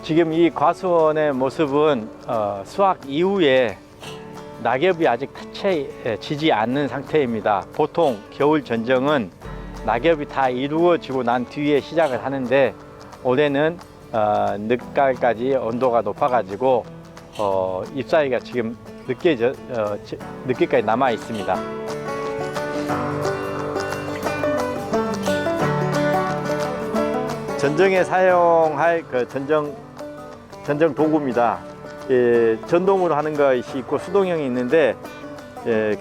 지금 이 과수원의 모습은 수확 이후에 낙엽이 아직 채 지지 않는 상태입니다. 보통 겨울 전정은 낙엽이 다 이루어지고 난 뒤에 시작을 하는데 올해는 늦가을까지 온도가 높아가지고 잎사귀가 지금 늦게까지 남아 있습니다. 전정에 사용할 그 전정 도구입니다. 전동으로 하는 것이 있고 수동형이 있는데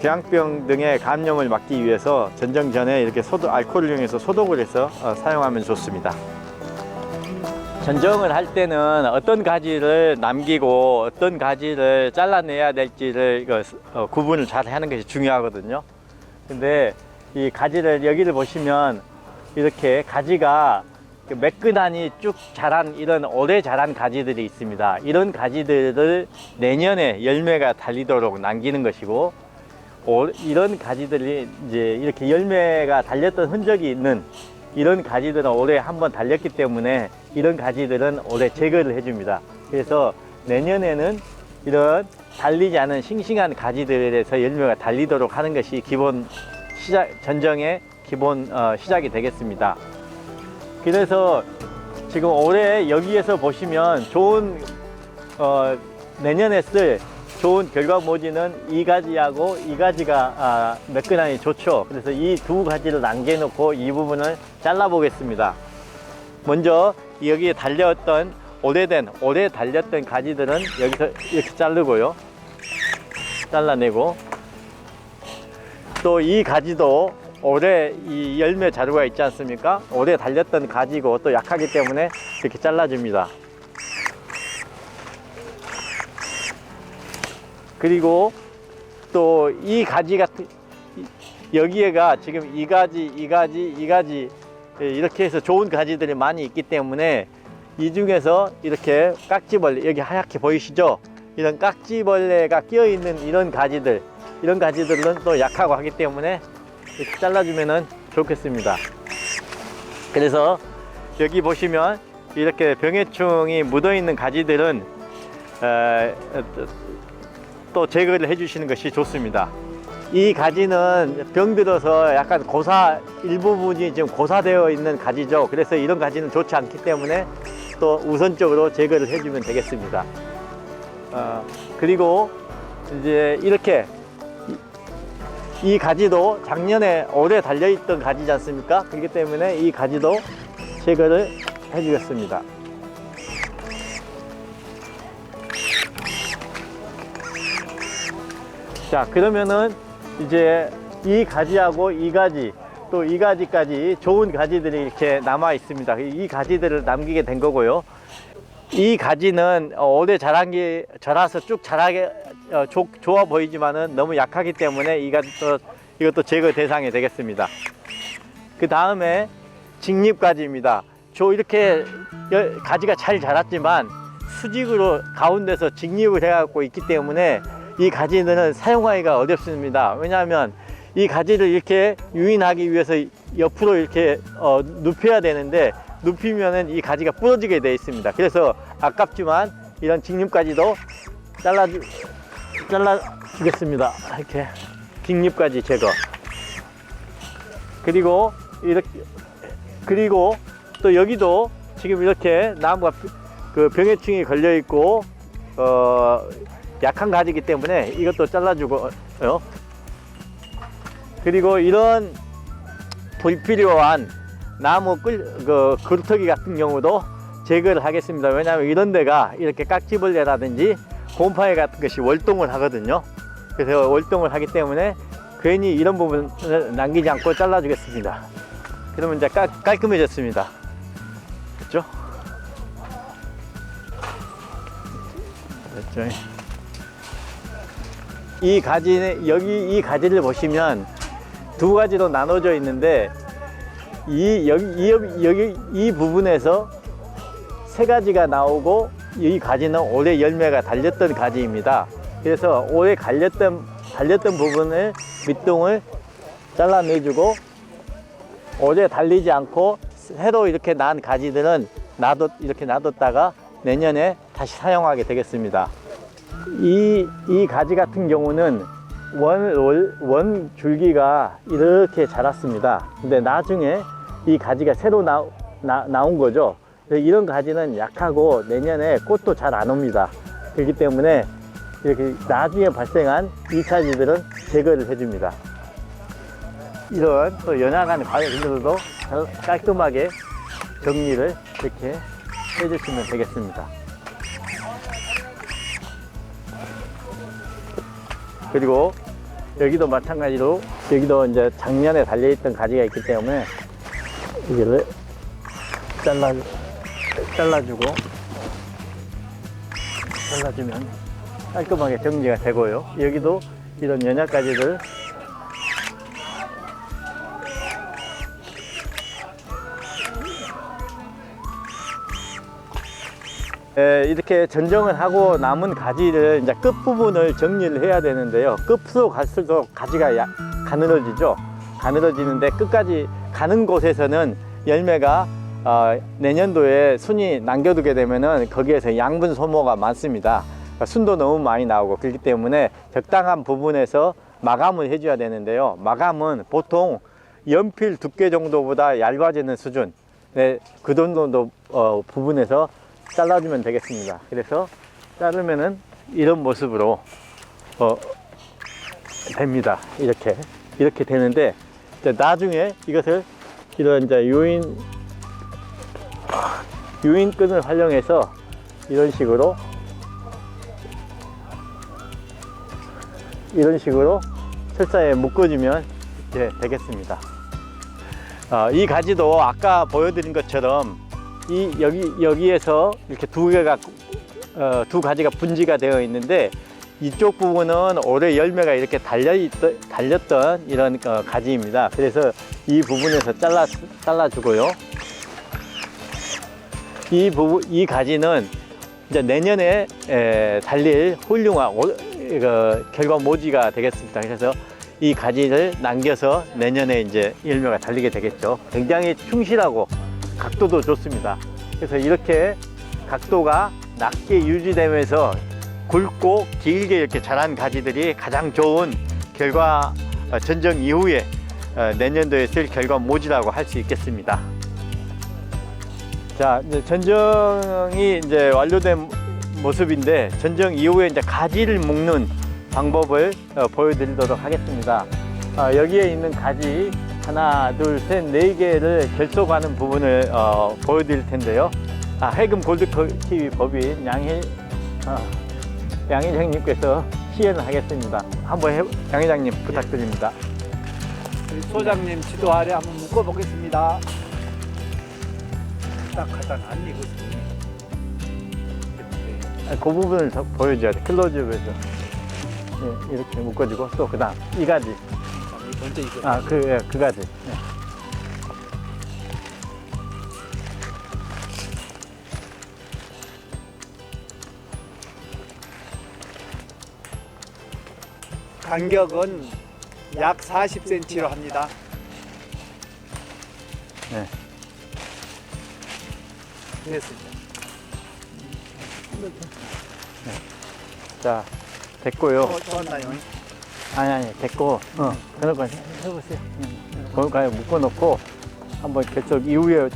궤양병 등의 감염을 막기 위해서 전정 전에 이렇게 알코올을 이용해서 소독을 해서 사용하면 좋습니다. 전정을 할 때는 어떤 가지를 남기고 어떤 가지를 잘라내야 될지를 구분을 잘 하는 것이 중요하거든요. 근데 이 가지를 여기를 보시면 이렇게 가지가 매끈하니 쭉 자란 이런 오래 자란 가지들이 있습니다. 이런 가지들을 내년에 열매가 달리도록 남기는 것이고, 이런 가지들이 이제 이렇게 열매가 달렸던 흔적이 있는 이런 가지들은 올해 한번 달렸기 때문에 이런 가지들은 올해 제거를 해줍니다. 그래서 내년에는 이런 달리지 않은 싱싱한 가지들에서 열매가 달리도록 하는 것이 기본 전정의 기본 시작이 되겠습니다. 그래서 지금 올해 여기에서 보시면 좋은 내년에 쓸 좋은 결과모지는 이 가지하고 이 가지가 매끈하니 좋죠. 그래서 이 두 가지를 남겨놓고 이 부분을 잘라 보겠습니다. 먼저 여기에 달렸던 오래 달렸던 가지들은 여기서 이렇게 자르고요, 잘라내고, 또 이 가지도 올해 이 열매 자루가 있지 않습니까? 오래 달렸던 가지고 또 약하기 때문에 이렇게 잘라줍니다. 그리고 또 이 가지 같은 여기에가 지금 이 가지 이렇게 해서 좋은 가지들이 많이 있기 때문에 이 중에서 이렇게 깍지벌레, 여기 하얗게 보이시죠? 이런 깍지벌레가 끼어 있는 이런 가지들은 또 약하고 하기 때문에 이렇게 잘라주면 좋겠습니다. 그래서 여기 보시면 이렇게 병해충이 묻어 있는 가지들은 또 제거를 해 주시는 것이 좋습니다. 이 가지는 병들어서 약간 일부분이 지금 고사되어 있는 가지죠. 그래서 이런 가지는 좋지 않기 때문에 또 우선적으로 제거를 해주면 되겠습니다. 그리고 이제 이렇게 이 가지도 작년에 오래 달려있던 가지지 않습니까? 그렇기 때문에 이 가지도 제거를 해주겠습니다. 자, 그러면은 이제 이 가지하고 이 가지, 또 이 가지까지 좋은 가지들이 이렇게 남아 있습니다. 이 가지들을 남기게 된 거고요. 이 가지는 오래 자라서 쭉 좋아 보이지만은 너무 약하기 때문에 이것도 제거 대상이 되겠습니다. 그 다음에 직립가지입니다. 이렇게 가지가 잘 자랐지만 수직으로 가운데서 직립을 해갖고 있기 때문에 이 가지는 사용하기가 어렵습니다. 왜냐하면 이 가지를 이렇게 유인하기 위해서 옆으로 이렇게 눕혀야 되는데, 눕히면은 이 가지가 부러지게 되어 있습니다. 그래서 아깝지만 이런 직립가지도 잘라주겠습니다. 이렇게 직립가지 제거. 그리고 또 여기도 지금 이렇게 나무가 병해충이 걸려 있고 약한 가지이기 때문에 이것도 잘라주고요. 그리고 이런 불필요한 나무 그루터기 같은 경우도 제거를 하겠습니다. 왜냐하면 이런 데가 이렇게 깍지벌레라든지 곰팡이 같은 것이 월동을 하거든요. 그래서 월동을 하기 때문에 괜히 이런 부분을 남기지 않고 잘라주겠습니다. 그러면 이제 깔끔해졌습니다. 됐죠? 됐죠? 이 가지를 보시면 두 가지로 나눠져 있는데, 이 부분에서 세 가지가 나오고, 이 가지는 올해 열매가 달렸던 가지입니다. 그래서 올해 달렸던 부분을 밑둥을 잘라내주고, 올해 달리지 않고 새로 이렇게 난 가지들은 이렇게 놔뒀다가 내년에 다시 사용하게 되겠습니다. 이 가지 같은 경우는 원 줄기가 이렇게 자랐습니다. 근데 나중에 이 가지가 새로 나온 거죠. 이런 가지는 약하고 내년에 꽃도 잘 안 옵니다. 그렇기 때문에 이렇게 나중에 발생한 2차지들은 제거를 해줍니다. 이런 또 연약한 과일들도 깔끔하게 정리를 이렇게 해주시면 되겠습니다. 그리고 여기도 마찬가지로 여기도 이제 작년에 달려있던 가지가 있기 때문에 이거를 잘라주면 깔끔하게 정리가 되고요. 여기도 이런 연약가지들 이렇게 전정을 하고 남은 가지를 이제 끝부분을 정리를 해야 되는데요. 끝으로 갈수록 가지가 가늘어지죠. 가늘어지는데 끝까지 가는 곳에서는 열매가 내년도에 순이 남겨두게 되면은 거기에서 양분 소모가 많습니다. 순도 너무 많이 나오고 그렇기 때문에 적당한 부분에서 마감을 해줘야 되는데요. 마감은 보통 연필 두께 정도보다 얇아지는 수준, 그 정도 부분에서 잘라주면 되겠습니다. 그래서 자르면은 이런 모습으로 됩니다. 이렇게 되는데 이제 나중에 이것을 이런 이제 유인끈을 활용해서 이런 식으로 철사에 묶어주면 되겠습니다. 이 가지도 아까 보여드린 것처럼 여기에서 이렇게 두 가지가 분지가 되어 있는데 이쪽 부분은 올해 열매가 이렇게 달렸던 이런 가지입니다. 그래서 이 부분에서 잘라주고요. 이 가지는 이제 내년에 달릴 훌륭한 결과 모지가 되겠습니다. 그래서 이 가지를 남겨서 내년에 이제 열매가 달리게 되겠죠. 굉장히 충실하고 각도도 좋습니다. 그래서 이렇게 각도가 낮게 유지되면서 굵고 길게 이렇게 자란 가지들이 가장 좋은 결과 전정 이후에 내년도에 쓸 결과 모지라고 할 수 있겠습니다. 자, 이제 전정이 이제 완료된 모습인데 전정 이후에 이제 가지를 묶는 방법을 보여드리도록 하겠습니다. 여기에 있는 가지 하나, 둘, 셋, 네 개를 결속하는 부분을 보여드릴 텐데요. 해금 골드키위 법인 양일 형님께서 시연을 하겠습니다. 한번 양 회장님 부탁드립니다. 소장님 지도 아래 한번 묶어보겠습니다. 딱 하단 안 익었습니다. 그 부분을 더 보여줘야 돼. 클로즈업에서 이렇게 묶어주고 또 그 다음 이 가지. 먼저 이거. 그 가지. 간격은 약 40cm로 합니다. 네. 됐습니다. 자, 됐고요. 좋았나요? 아니, 됐고, 그러고 해보세요. 거기까지 묶어놓고, 한번 결속 이후에,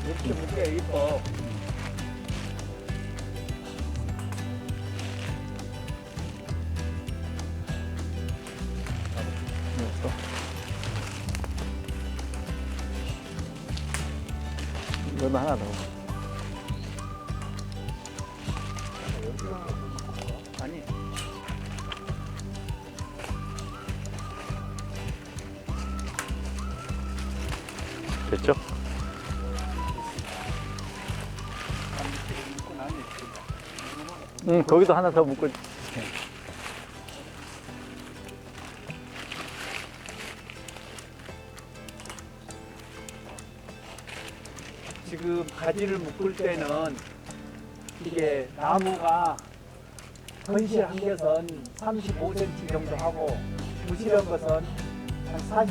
이렇게 묶어야 이뻐. 이거는 하나 더. 아니. 됐죠? 거기도 하나 더 묶어. 지금 가지를 묶을 때는 이게 나무가 건실 한겨선 35cm 정도 하고 부실한 것은 한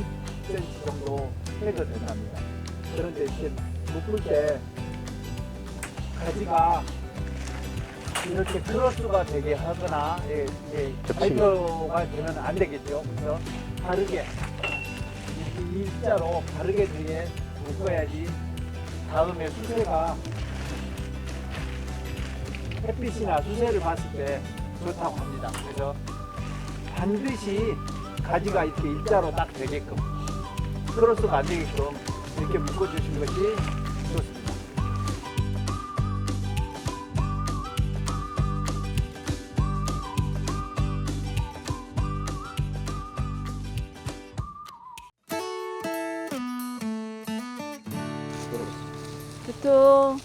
40cm 정도 해도 된답니다. 그런데 이렇게 묶을 때 가지가 이렇게 크로스가 되게 하거나 발표가 되면 안 되겠죠. 그래서 바르게 이렇게 일자로 바르게 되게 묶어야지 다음에 수세가 햇빛이나 수세를 봤을 때 좋다고 합니다. 그래서 반드시 가지가 이렇게 일자로 딱 되게끔 크로스가 안 되게끔 이렇게 묶어주시는 것이 좋습니다. 보통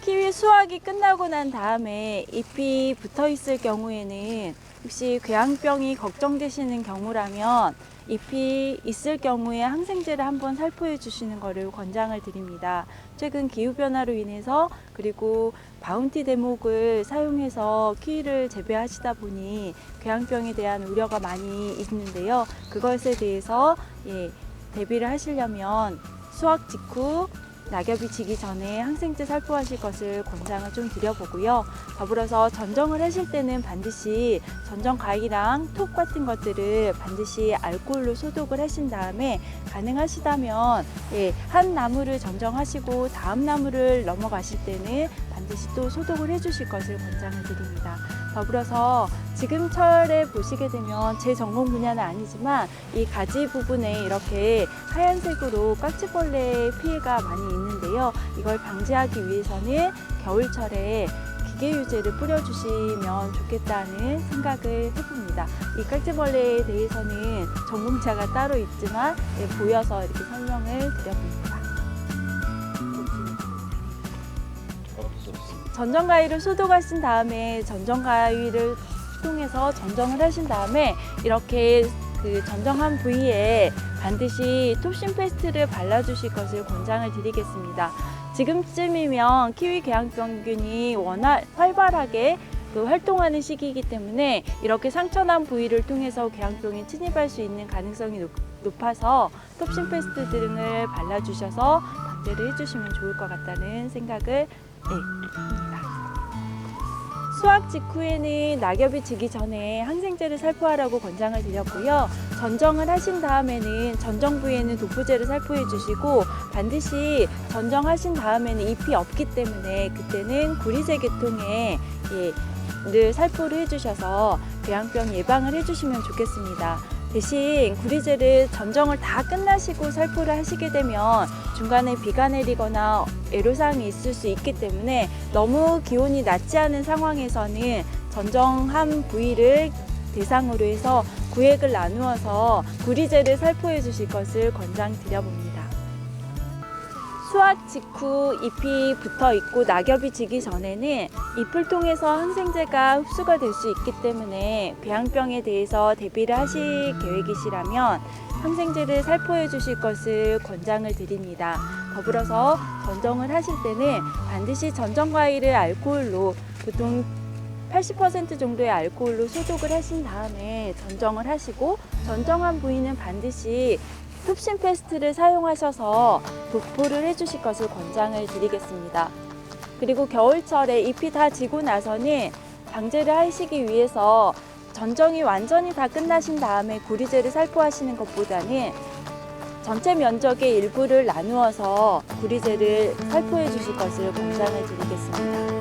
키위 수확이 끝나고 난 다음에 잎이 붙어 있을 경우에는 혹시 궤양병이 걱정되시는 경우라면 잎이 있을 경우에 항생제를 한번 살포해 주시는 것을 권장을 드립니다. 최근 기후변화로 인해서 그리고 바운티 대목을 사용해서 키위를 재배하시다 보니 궤양병에 대한 우려가 많이 있는데요. 그것에 대해서 대비를 하시려면 수확 직후 낙엽이 지기 전에 항생제 살포하실 것을 권장을 좀 드려보고요. 더불어서 전정을 하실 때는 반드시 전정 가위랑 톱 같은 것들을 반드시 알코올로 소독을 하신 다음에 가능하시다면 한 나무를 전정하시고 다음 나무를 넘어가실 때는 반드시 또 소독을 해주실 것을 권장을 드립니다. 더불어서 지금 철에 보시게 되면 제 전공 분야는 아니지만 이 가지 부분에 이렇게 하얀색으로 깍지벌레 피해가 많이 있는데요. 이걸 방지하기 위해서는 겨울철에 기계유제를 뿌려주시면 좋겠다는 생각을 해봅니다. 이 깍지벌레에 대해서는 전공자가 따로 있지만 보여서 이렇게 설명을 드려봅니다. 전정가위를 소독하신 다음에 전정가위를 통해서 전정을 하신 다음에 이렇게 그 전정한 부위에 반드시 톱신페스트를 발라주실 것을 권장을 드리겠습니다. 지금쯤이면 키위 궤양병균이 워낙 활발하게 활동하는 시기이기 때문에 이렇게 상처난 부위를 통해서 궤양병이 침입할 수 있는 가능성이 높아서 톱신페스트 등을 발라주셔서 박제를 해주시면 좋을 것 같다는 생각을 합니다. 수확 직후에는 낙엽이 지기 전에 항생제를 살포하라고 권장을 드렸고요. 전정을 하신 다음에는 전정 부위에는 도포제를 살포해 주시고 반드시 전정하신 다음에는 잎이 없기 때문에 그때는 구리제 계통에 늘 살포를 해주셔서 궤양병 예방을 해주시면 좋겠습니다. 대신 구리제를 전정을 다 끝나시고 살포를 하시게 되면 중간에 비가 내리거나 애로사항이 있을 수 있기 때문에 너무 기온이 낮지 않은 상황에서는 전정한 부위를 대상으로 해서 구획을 나누어서 구리제를 살포해 주실 것을 권장드려봅니다. 수확 직후 잎이 붙어 있고 낙엽이 지기 전에는 잎을 통해서 항생제가 흡수가 될 수 있기 때문에 궤양병에 대해서 대비를 하실 계획이시라면 항생제를 살포해 주실 것을 권장을 드립니다. 더불어서 전정을 하실 때는 반드시 전정과일을 알코올로 보통 80% 정도의 알코올로 소독을 하신 다음에 전정을 하시고 전정한 부위는 반드시 톱신페스트를 사용하셔서 도포를 해주실 것을 권장을 드리겠습니다. 그리고 겨울철에 잎이 다 지고 나서는 방제를 하시기 위해서 전정이 완전히 다 끝나신 다음에 구리제를 살포하시는 것보다는 전체 면적의 일부를 나누어서 구리제를 살포해 주실 것을 권장을 드리겠습니다.